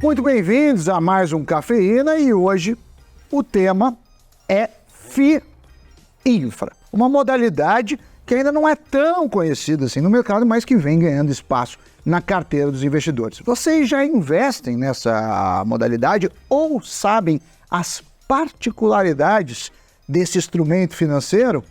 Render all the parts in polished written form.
Muito bem-vindos a mais um Cafeína e hoje o tema é FII Infra, uma modalidade que ainda não é tão conhecida assim no mercado, mas que vem ganhando espaço na carteira dos investidores. Vocês já investem nessa modalidade ou sabem as particularidades desse instrumento financeiro?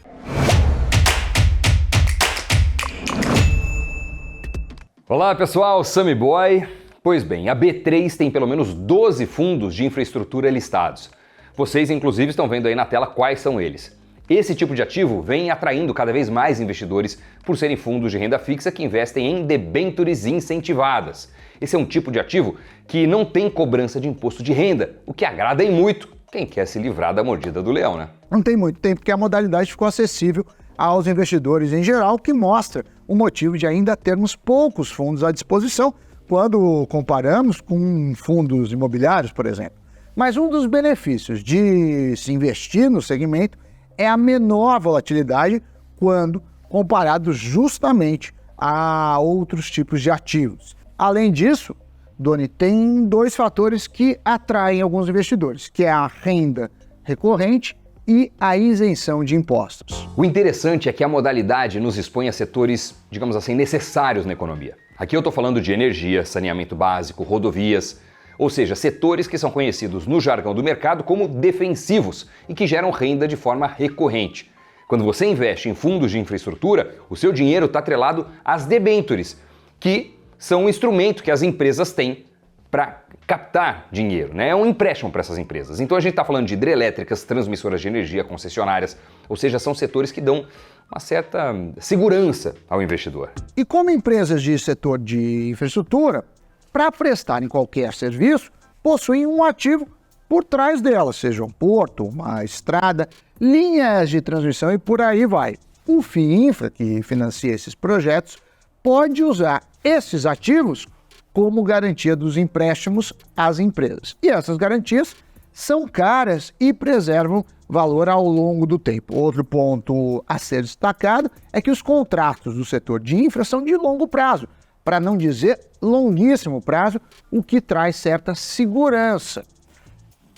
Olá pessoal, Sammy Boy. Pois bem, a B3 tem pelo menos 12 fundos de infraestrutura listados. Vocês inclusive estão vendo aí na tela quais são eles. Esse tipo de ativo vem atraindo cada vez mais investidores por serem fundos de renda fixa que investem em debêntures incentivadas. Esse é um tipo de ativo que não tem cobrança de imposto de renda, o que agrada em muito quem quer se livrar da mordida do leão, né? Não tem muito tempo que a modalidade ficou acessível aos investidores em geral, o que mostra o motivo de ainda termos poucos fundos à disposição quando comparamos com fundos imobiliários, por exemplo. Mas um dos benefícios de se investir no segmento é a menor volatilidade quando comparado justamente a outros tipos de ativos. Além disso, Doni, tem dois fatores que atraem alguns investidores, que é a renda recorrente e a isenção de impostos. O interessante é que a modalidade nos expõe a setores, digamos assim, necessários na economia. Aqui eu estou falando de energia, saneamento básico, rodovias, ou seja, setores que são conhecidos no jargão do mercado como defensivos e que geram renda de forma recorrente. Quando você investe em fundos de infraestrutura, o seu dinheiro está atrelado às debêntures, que são um instrumento que as empresas têm para captar dinheiro, né? É um empréstimo para essas empresas. Então a gente está falando de hidrelétricas, transmissoras de energia, concessionárias, ou seja, são setores que dão uma certa segurança ao investidor. E como empresas de setor de infraestrutura, para prestarem qualquer serviço, possuem um ativo por trás delas, seja um porto, uma estrada, linhas de transmissão e por aí vai. O FII Infra, que financia esses projetos, pode usar esses ativos como garantia dos empréstimos às empresas. E essas garantias são caras e preservam valor ao longo do tempo. Outro ponto a ser destacado é que os contratos do setor de infra são de longo prazo, para não dizer longuíssimo prazo, o que traz certa segurança.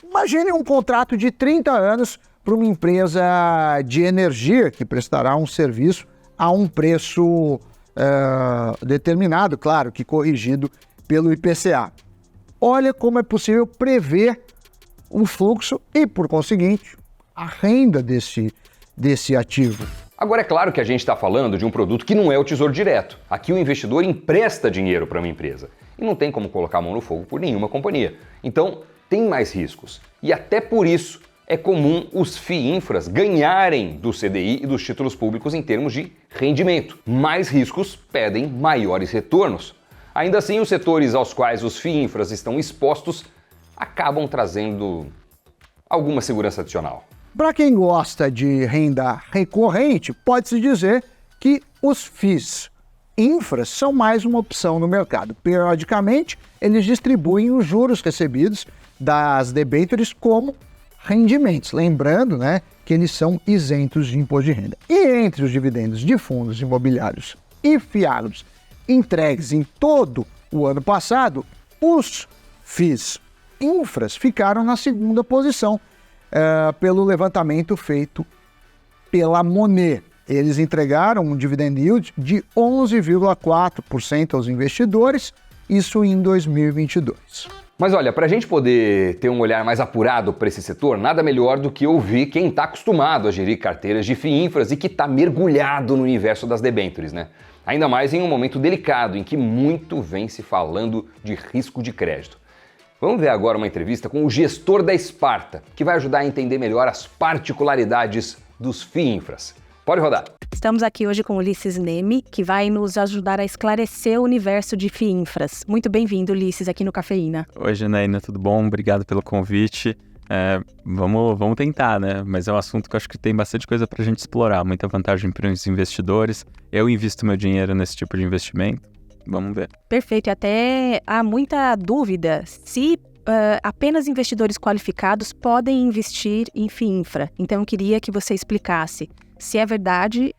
Imagine um contrato de 30 anos para uma empresa de energia que prestará um serviço a um preço determinado, claro, que corrigido pelo IPCA. Olha como é possível prever o fluxo e, por conseguinte, a renda desse ativo. Agora é claro que a gente está falando de um produto que não é o Tesouro Direto. Aqui o investidor empresta dinheiro para uma empresa e não tem como colocar a mão no fogo por nenhuma companhia. Então tem mais riscos e até por isso é comum os FII Infras ganharem do CDI e dos títulos públicos em termos de rendimento. Mais riscos pedem maiores retornos. Ainda assim, os setores aos quais os FII Infras estão expostos acabam trazendo alguma segurança adicional. Para quem gosta de renda recorrente, pode-se dizer que os FIIs Infras são mais uma opção no mercado. Periodicamente, eles distribuem os juros recebidos das debêntures como rendimentos. Lembrando, né, que eles são isentos de imposto de renda. E entre os dividendos de fundos imobiliários e fiados entregues em todo o ano passado, os FIIs Infras ficaram na segunda posição pelo levantamento feito pela Monet. Eles entregaram um dividend yield de 11,4% aos investidores, isso em 2022. Mas olha, para a gente poder ter um olhar mais apurado para esse setor, nada melhor do que ouvir quem está acostumado a gerir carteiras de FII Infras e que está mergulhado no universo das debêntures, né? Ainda mais em um momento delicado em que muito vem se falando de risco de crédito. Vamos ver agora uma entrevista com o gestor da Esparta, que vai ajudar a entender melhor as particularidades dos FII Infras. Pode rodar. Estamos aqui hoje com o Ulisses Neme, que vai nos ajudar a esclarecer o universo de FII Infras. Muito bem-vindo, Ulisses, aqui no Cafeína. Oi, Janaína, tudo bom? Obrigado pelo convite. Vamos tentar, né? Mas é um assunto que eu acho que tem bastante coisa para a gente explorar, muita vantagem para os investidores. Eu invisto meu dinheiro nesse tipo de investimento. Vamos ver. Perfeito, e até há muita dúvida se apenas investidores qualificados podem investir em FII Infra. Então eu queria que você explicasse se é verdade,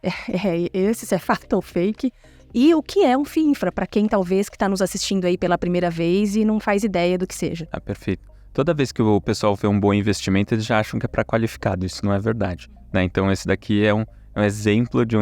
se é fato ou fake, E o que é um FII Infra, para quem talvez que está nos assistindo aí pela primeira vez e não faz ideia do que seja? Perfeito. Toda vez que o pessoal vê um bom investimento, eles já acham que é para qualificado. Isso não é verdade, né? Então, esse daqui é um exemplo de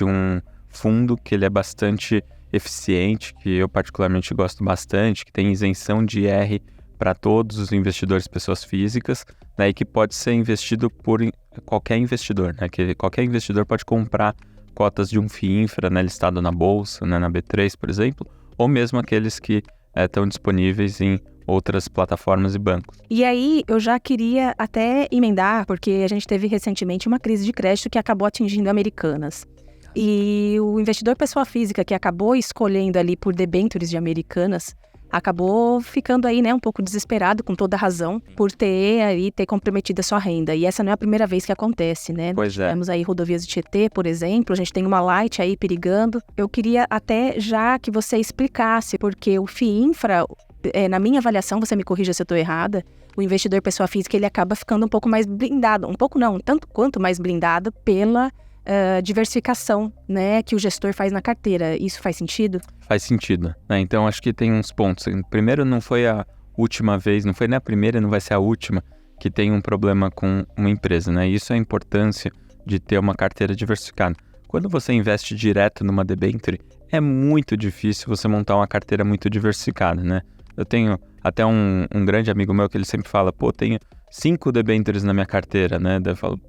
um fundo que ele é bastante eficiente, que eu particularmente gosto bastante, que tem isenção de IR para todos os investidores, pessoas físicas, né? E que pode ser investido por qualquer investidor, né? Que qualquer investidor pode comprar cotas de um FII Infra, né, listado na Bolsa, né, na B3, por exemplo, ou mesmo aqueles que estão disponíveis em outras plataformas e bancos. E aí, eu já queria até emendar, porque a gente teve recentemente uma crise de crédito que acabou atingindo Americanas. E o investidor pessoa física que acabou escolhendo ali por debêntures de Americanas, acabou ficando aí, né, um pouco desesperado, com toda razão, por ter comprometido a sua renda. E essa não é a primeira vez que acontece, né? Pois é. Temos aí rodovias de Tietê, por exemplo, a gente tem uma Light aí perigando. Eu queria até já que você explicasse, porque o FII Infra, na minha avaliação, você me corrija se eu estou errada, o investidor pessoa física, ele acaba ficando um pouco mais blindado, um pouco não, tanto quanto mais blindado pela diversificação, né, que o gestor faz na carteira. Isso faz sentido? Faz sentido, né? Então, acho que tem uns pontos. Primeiro, não foi a última vez, não foi nem a primeira, não vai ser a última que tem um problema com uma empresa, né? Isso é a importância de ter uma carteira diversificada. Quando você investe direto numa debenture, é muito difícil você montar uma carteira muito diversificada, né? Eu tenho até um grande amigo meu que ele sempre fala, tenho 5 debêntures na minha carteira, né? Daí eu falo,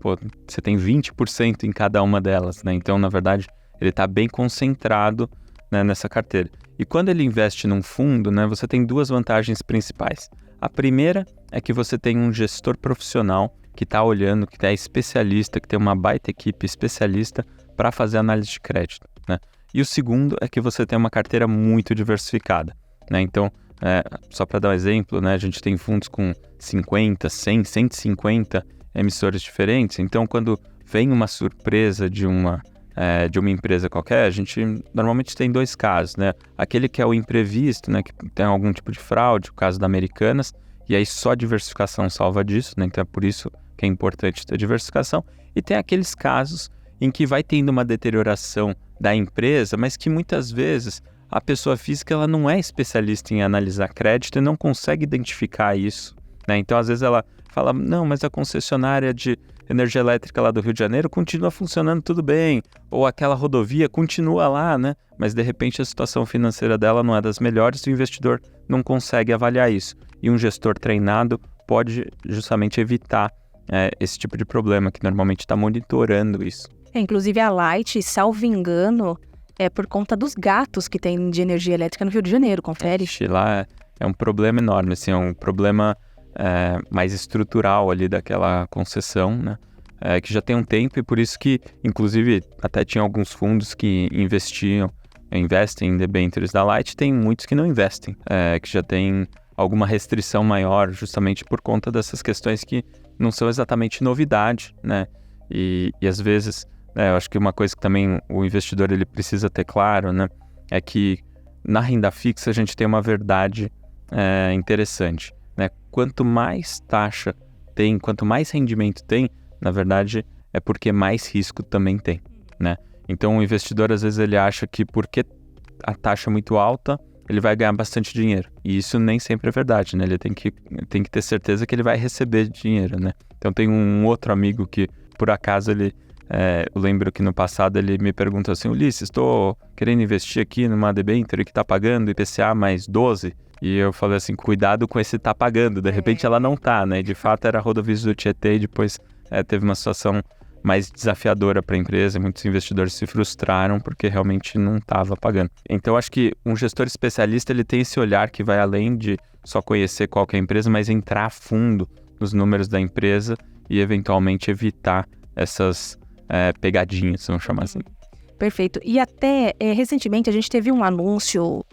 você tem 20% em cada uma delas, né? Então, na verdade, ele está bem concentrado, né, nessa carteira. E quando ele investe num fundo, né, você tem 2 vantagens principais. A primeira é que você tem um gestor profissional que está olhando, que é especialista, que tem uma baita equipe especialista para fazer análise de crédito, né? E o segundo é que você tem uma carteira muito diversificada, né? Então, só para dar um exemplo, né, a gente tem fundos com 50, 100, 150 emissores diferentes. Então, quando vem uma surpresa de uma empresa qualquer, a gente normalmente tem 2 casos, né? Aquele que é o imprevisto, né, que tem algum tipo de fraude, o caso da Americanas, e aí só a diversificação salva disso, né? Então é por isso que é importante ter diversificação. E tem aqueles casos em que vai tendo uma deterioração da empresa, mas que muitas vezes a pessoa física ela não é especialista em analisar crédito e não consegue identificar isso, né? Então, às vezes ela fala, não, mas a concessionária de energia elétrica lá do Rio de Janeiro continua funcionando tudo bem, ou aquela rodovia continua lá, né? Mas, de repente, a situação financeira dela não é das melhores e o investidor não consegue avaliar isso. E um gestor treinado pode justamente evitar esse tipo de problema, que normalmente está monitorando isso. Inclusive, a Light, salvo engano, é por conta dos gatos que tem de energia elétrica no Rio de Janeiro, confere? Lá é um problema enorme, assim, é um problema mais estrutural ali daquela concessão, né? Que já tem um tempo e por isso que, inclusive, até tinha alguns fundos que investem em debêntures da Light, tem muitos que não investem, que já tem alguma restrição maior, justamente por conta dessas questões que não são exatamente novidade, né? E às vezes, eu acho que uma coisa que também o investidor ele precisa ter claro, né, é que na renda fixa a gente tem uma verdade interessante, né? Quanto mais taxa tem, quanto mais rendimento tem, na verdade é porque mais risco também tem, né? Então o investidor às vezes ele acha que porque a taxa é muito alta, ele vai ganhar bastante dinheiro. E isso nem sempre é verdade, né? Ele tem que ter certeza que ele vai receber dinheiro, né? Então tem um outro amigo que, por acaso, eu lembro que no passado ele me perguntou assim, Ulisses, estou querendo investir aqui numa debenture que está pagando IPCA mais 12. E eu falei assim, cuidado com esse tá pagando. De repente ela não tá, né? De fato era a rodovias do Tietê e depois teve uma situação mais desafiadora para a empresa, muitos investidores se frustraram porque realmente não estava pagando. Então, acho que um gestor especialista ele tem esse olhar que vai além de só conhecer qual que é a empresa, mas entrar a fundo nos números da empresa e, eventualmente, evitar essas pegadinhas, vamos chamar assim. Perfeito. E até recentemente a gente teve um anúncio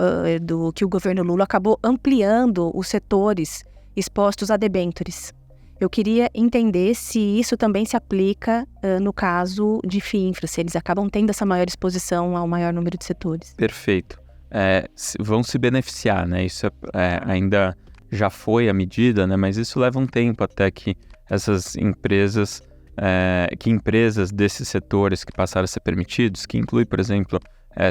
do que o governo Lula acabou ampliando os setores expostos a debêntures. Eu queria entender se isso também se aplica no caso de FII Infra, se eles acabam tendo essa maior exposição ao maior número de setores. Perfeito. Vão se beneficiar, né? Isso ainda já foi a medida, né? Mas isso leva um tempo até que essas empresas, empresas desses setores que passaram a ser permitidos, que inclui, por exemplo,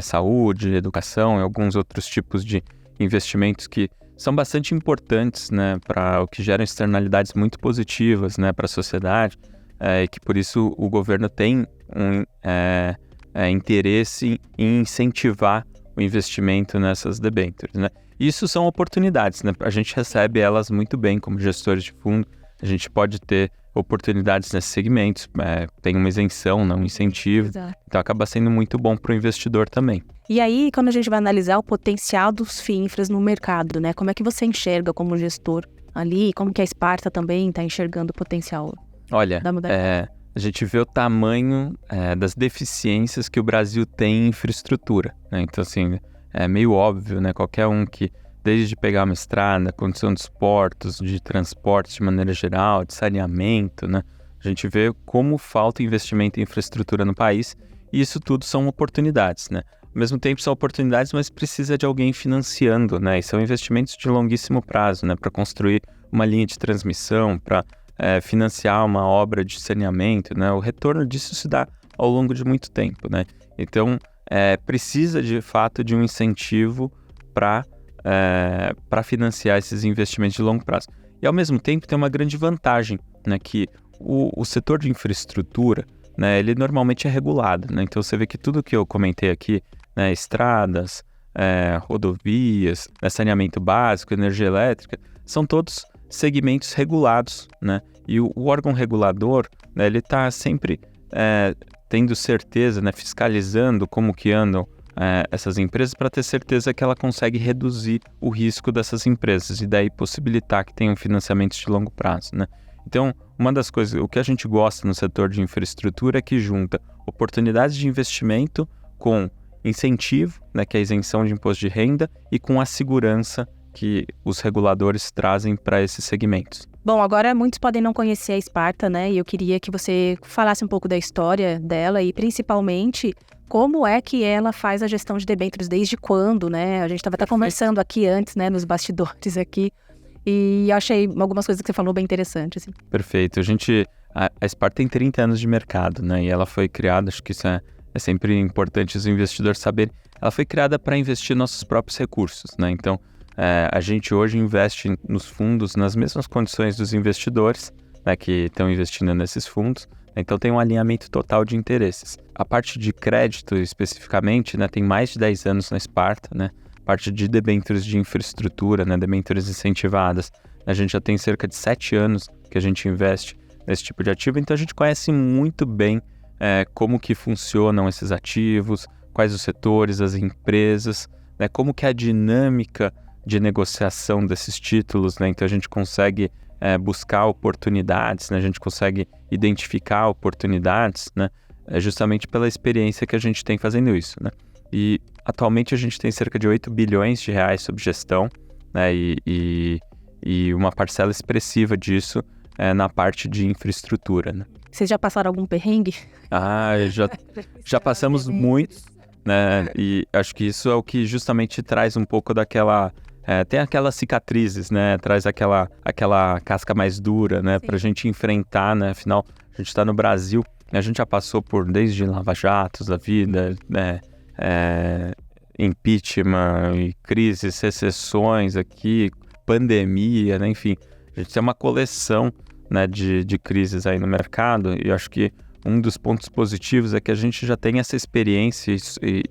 saúde, educação e alguns outros tipos de investimentos que são bastante importantes, né, para o que geram externalidades muito positivas, né, para a sociedade, e que por isso o governo tem um interesse em incentivar o investimento nessas debêntures, né? Isso são oportunidades, né? A gente recebe elas muito bem como gestores de fundo, a gente pode ter oportunidades nesses segmentos, tem uma isenção, não um incentivo, Exato. então acaba sendo muito bom para o investidor também. E aí, quando a gente vai analisar o potencial dos FIINFRAs no mercado, né? Como é que você enxerga como gestor ali? Como que a Sparta também está enxergando o potencial Olha, da modalidade? a gente vê o tamanho das deficiências que o Brasil tem em infraestrutura, né? Então, assim, é meio óbvio, né? Qualquer um que, desde pegar uma estrada, condição dos portos, de transportes de maneira geral, de saneamento, né? A gente vê como falta investimento em infraestrutura no país e isso tudo são oportunidades, né? Ao mesmo tempo são oportunidades, mas precisa de alguém financiando, né? E são investimentos de longuíssimo prazo, né? Para construir uma linha de transmissão, para financiar uma obra de saneamento, né? O retorno disso se dá ao longo de muito tempo, né? Então, precisa de fato de um incentivo para financiar esses investimentos de longo prazo. E ao mesmo tempo tem uma grande vantagem, né? Que o setor de infraestrutura, né? Ele normalmente é regulado, né? Então você vê que tudo que eu comentei aqui, né? Estradas, rodovias, saneamento básico, energia elétrica, são todos segmentos regulados, né? E o órgão regulador, né, ele está sempre tendo certeza, né, fiscalizando como que andam essas empresas para ter certeza que ela consegue reduzir o risco dessas empresas e daí possibilitar que tenham financiamentos de longo prazo, né? Então, uma das coisas, o que a gente gosta no setor de infraestrutura é que junta oportunidades de investimento com incentivo, né, que é a isenção de imposto de renda, e com a segurança que os reguladores trazem para esses segmentos. Bom, agora muitos podem não conhecer a Sparta, né? E eu queria que você falasse um pouco da história dela e principalmente como é que ela faz a gestão de debêntures, desde quando, né? A gente estava até conversando aqui antes, né, nos bastidores aqui, e eu achei algumas coisas que você falou bem interessantes, assim. Perfeito. A Sparta tem 30 anos de mercado, né? E ela foi criada, acho que isso é sempre importante os investidores saberem, ela foi criada para investir nossos próprios recursos, né? Então, a gente hoje investe nos fundos nas mesmas condições dos investidores, né, que estão investindo nesses fundos, então tem um alinhamento total de interesses. A parte de crédito especificamente, né, tem mais de 10 anos na Sparta, né? A parte de debêntures de infraestrutura, né, debêntures incentivadas, a gente já tem cerca de 7 anos que a gente investe nesse tipo de ativo, então a gente conhece muito bem como que funcionam esses ativos, quais os setores, as empresas, né, como que é a dinâmica de negociação desses títulos, né? Então a gente consegue buscar oportunidades, né? A gente consegue identificar oportunidades, né? Justamente pela experiência que a gente tem fazendo isso, né? E atualmente a gente tem cerca de 8 bilhões de reais sob gestão, né? E uma parcela expressiva disso na parte de infraestrutura, né? Vocês já passaram algum perrengue? Já passamos muitos, né? E acho que isso é o que justamente traz um pouco daquela... tem aquelas cicatrizes, né? Traz aquela casca mais dura, né? Pra gente enfrentar, né? Afinal, a gente tá no Brasil, a gente já passou por desde lava-jatos da vida, né? Impeachment e crises, recessões aqui, pandemia, né? Enfim, a gente tem uma coleção, né, de crises aí no mercado, e eu acho que um dos pontos positivos é que a gente já tem essa experiência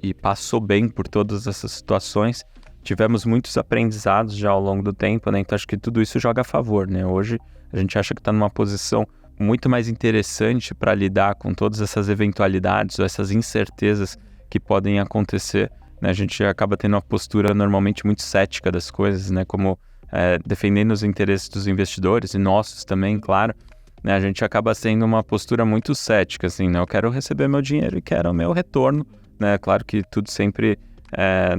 e passou bem por todas essas situações. Tivemos muitos aprendizados já ao longo do tempo, né? Então acho que tudo isso joga a favor, né? Hoje a gente acha que está numa posição muito mais interessante para lidar com todas essas eventualidades ou essas incertezas que podem acontecer, né? A gente acaba tendo uma postura normalmente muito cética das coisas, né? Como defendendo os interesses dos investidores e nossos também, claro, né? A gente acaba sendo uma postura muito cética, assim, né? Eu quero receber meu dinheiro e quero o meu retorno, né? Claro que tudo sempre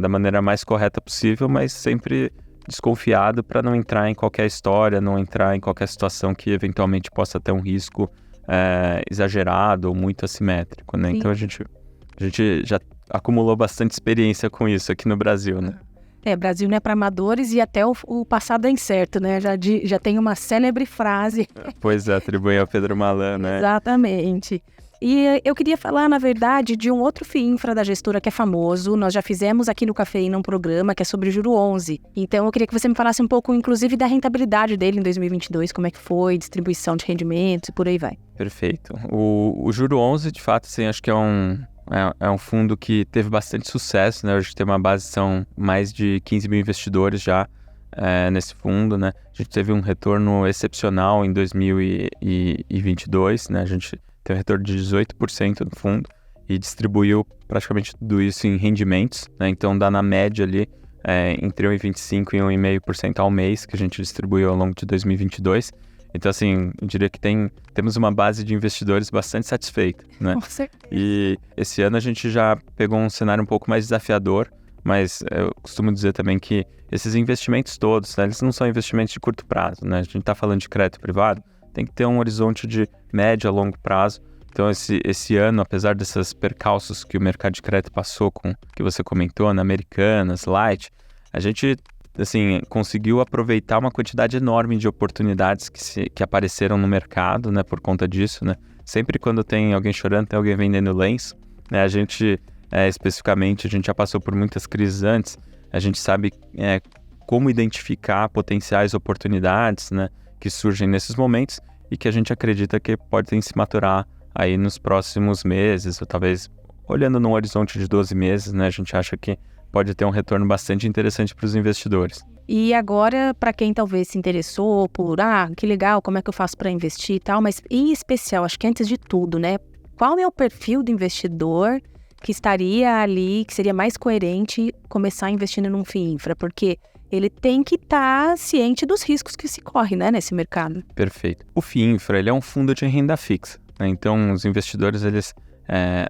da maneira mais correta possível, mas sempre desconfiado para não entrar em qualquer história, não entrar em qualquer situação que eventualmente possa ter um risco exagerado ou muito assimétrico, né? Sim. Então a gente já acumulou bastante experiência com isso aqui no Brasil, né? Brasil não é para amadores e até o passado é incerto, né? Já tem uma célebre frase. Pois é, atribui ao Pedro Malan, né? Exatamente. E eu queria falar, na verdade, de um outro FII Infra da gestora que é famoso. Nós já fizemos aqui no Cafeína um programa que é sobre o Juro 11. Então, eu queria que você me falasse um pouco, inclusive, da rentabilidade dele em 2022, como é que foi, distribuição de rendimentos e por aí vai. Perfeito. O Juro 11, de fato, assim, acho que é um fundo que teve bastante sucesso, né? Hoje tem uma base, são mais de 15 mil investidores já nesse fundo, né? A gente teve um retorno excepcional em 2022, né? A gente teve um retorno de 18% do fundo e distribuiu praticamente tudo isso em rendimentos, né? Então dá na média ali entre 1,25% e 1,5% ao mês que a gente distribuiu ao longo de 2022. Então, assim, eu diria que temos uma base de investidores bastante satisfeita, né? Com certeza. E esse ano a gente já pegou um cenário um pouco mais desafiador, mas eu costumo dizer também que esses investimentos todos, né, eles não são investimentos de curto prazo, né? A gente está falando de crédito privado, tem que ter um horizonte de médio a longo prazo. Então, esse ano, apesar desses percalços que o mercado de crédito passou com que você comentou, na Americanas, Light, a gente assim, conseguiu aproveitar uma quantidade enorme de oportunidades que apareceram no mercado, né, por conta disso, né? Sempre quando tem alguém chorando, tem alguém vendendo lenço, né? A gente, especificamente, a gente já passou por muitas crises antes, a gente sabe como identificar potenciais oportunidades, né, que surgem nesses momentos e que a gente acredita que podem se maturar aí nos próximos meses, ou talvez olhando num horizonte de 12 meses, né, a gente acha que pode ter um retorno bastante interessante para os investidores. E agora, para quem talvez se interessou por, que legal, como é que eu faço para investir e tal, mas em especial, acho que antes de tudo, né, qual é o perfil do investidor que estaria ali, que seria mais coerente começar investindo num FII Infra? Porque ele tem que estar ciente dos riscos que se corre, né, nesse mercado. Perfeito. O FII Infra, ele é um fundo de renda fixa, né? Então, os investidores, eles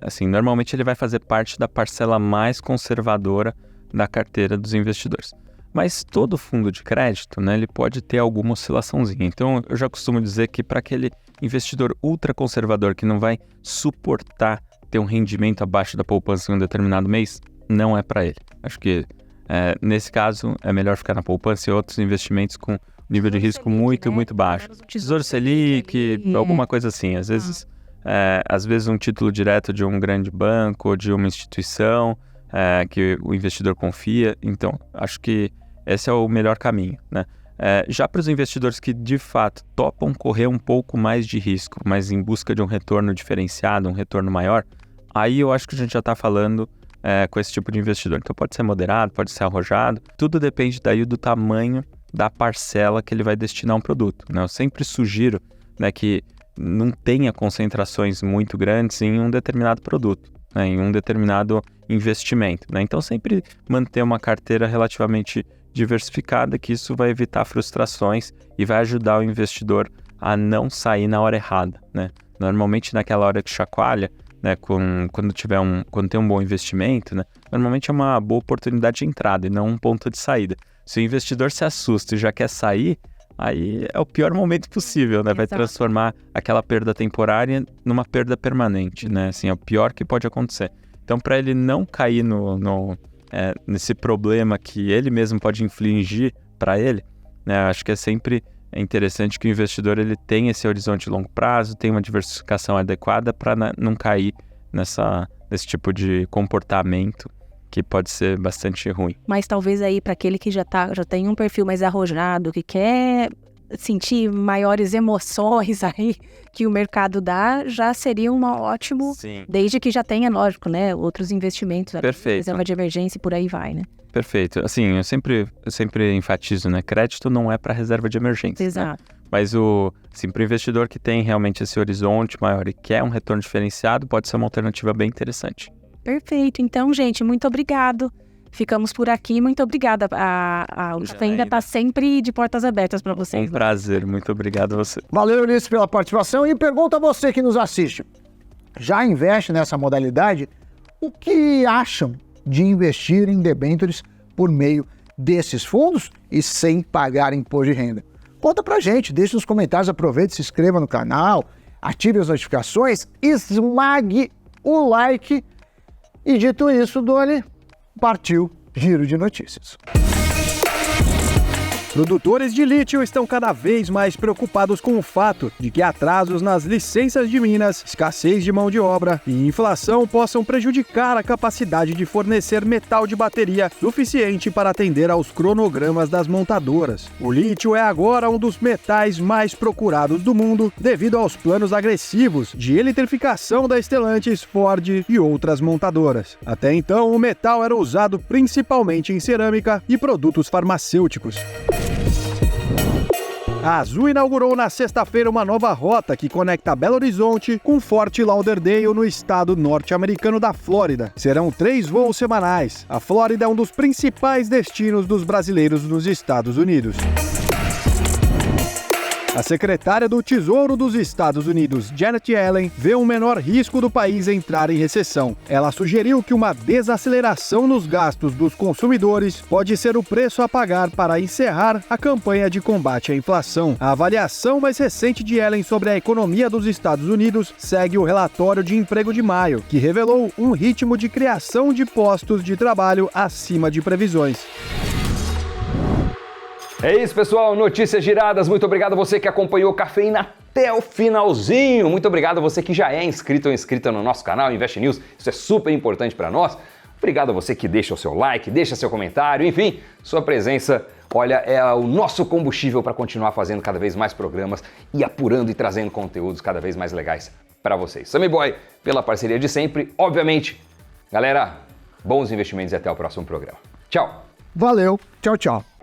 assim, normalmente ele vai fazer parte da parcela mais conservadora da carteira dos investidores. Mas todo fundo de crédito, né, ele pode ter alguma oscilaçãozinha. Então, eu já costumo dizer que para aquele investidor ultraconservador que não vai suportar ter um rendimento abaixo da poupança em um determinado mês, não é para ele. Acho que, nesse caso, é melhor ficar na poupança e outros investimentos com nível de risco muito, né, muito baixo. Tesouro Selic, alguma coisa assim. Às vezes um título direto de um grande banco ou de uma instituição que o investidor confia. Então, acho que esse é o melhor caminho, né? Já para os investidores que, de fato, topam correr um pouco mais de risco, mas em busca de um retorno diferenciado, um retorno maior, aí eu acho que a gente já está falando com esse tipo de investidor. Então, pode ser moderado, pode ser arrojado. Tudo depende daí do tamanho da parcela que ele vai destinar a um produto, né? Eu sempre sugiro, né, que não tenha concentrações muito grandes em um determinado produto, né, em um determinado investimento, né? Então, sempre manter uma carteira relativamente diversificada, que isso vai evitar frustrações e vai ajudar o investidor a não sair na hora errada, né? Normalmente, naquela hora que chacoalha, né, quando tem um bom investimento, né, normalmente é uma boa oportunidade de entrada e não um ponto de saída. Se o investidor se assusta e já quer sair, aí é o pior momento possível, né? Vai transformar aquela perda temporária numa perda permanente, né? Assim, é o pior que pode acontecer. Então, para ele não cair nesse problema que ele mesmo pode infligir para ele, né? Acho que é sempre interessante que o investidor ele tenha esse horizonte de longo prazo, tenha uma diversificação adequada para não cair nesse tipo de comportamento que pode ser bastante ruim. Mas talvez aí para aquele que já tem um perfil mais arrojado, que quer sentir maiores emoções aí que o mercado dá, já seria ótimo, Sim. Desde que já tenha, lógico, né, outros investimentos, Perfeito. Reserva de emergência e por aí vai, né? Perfeito. Assim, eu sempre enfatizo, né, crédito não é para reserva de emergência. Exato. Né? Mas para o investidor que tem realmente esse horizonte maior e quer um retorno diferenciado, pode ser uma alternativa bem interessante. Perfeito. Então, gente, muito obrigado. Ficamos por aqui. Muito obrigada. O café ainda está sempre de portas abertas para vocês. Um prazer. Muito obrigado a você. Valeu, Ulisses, pela participação. E pergunta a você que nos assiste. Já investe nessa modalidade? O que acham de investir em debêntures por meio desses fundos e sem pagar imposto de renda? Conta pra gente, deixe nos comentários, aproveite, se inscreva no canal, ative as notificações, esmague o like. E dito isso, Doni, partiu Giro de Notícias. Produtores de lítio estão cada vez mais preocupados com o fato de que atrasos nas licenças de minas, escassez de mão de obra e inflação possam prejudicar a capacidade de fornecer metal de bateria suficiente para atender aos cronogramas das montadoras. O lítio é agora um dos metais mais procurados do mundo devido aos planos agressivos de eletrificação da Stellantis, Ford e outras montadoras. Até então, o metal era usado principalmente em cerâmica e produtos farmacêuticos. A Azul inaugurou na sexta-feira uma nova rota que conecta Belo Horizonte com Fort Lauderdale, no estado norte-americano da Flórida. Serão 3 voos semanais. A Flórida é um dos principais destinos dos brasileiros nos Estados Unidos. A secretária do Tesouro dos Estados Unidos, Janet Yellen, vê um menor risco do país entrar em recessão. Ela sugeriu que uma desaceleração nos gastos dos consumidores pode ser o preço a pagar para encerrar a campanha de combate à inflação. A avaliação mais recente de Yellen sobre a economia dos Estados Unidos segue o relatório de emprego de maio, que revelou um ritmo de criação de postos de trabalho acima de previsões. É isso, pessoal. Notícias giradas. Muito obrigado a você que acompanhou o Cafeína até o finalzinho. Muito obrigado a você que já é inscrito ou inscrita no nosso canal Invest News. Isso é super importante para nós. Obrigado a você que deixa o seu like, deixa seu comentário. Enfim, sua presença, olha, é o nosso combustível para continuar fazendo cada vez mais programas e apurando e trazendo conteúdos cada vez mais legais para vocês. Sammy Boy, pela parceria de sempre. Obviamente, galera, bons investimentos e até o próximo programa. Tchau. Valeu. Tchau, tchau.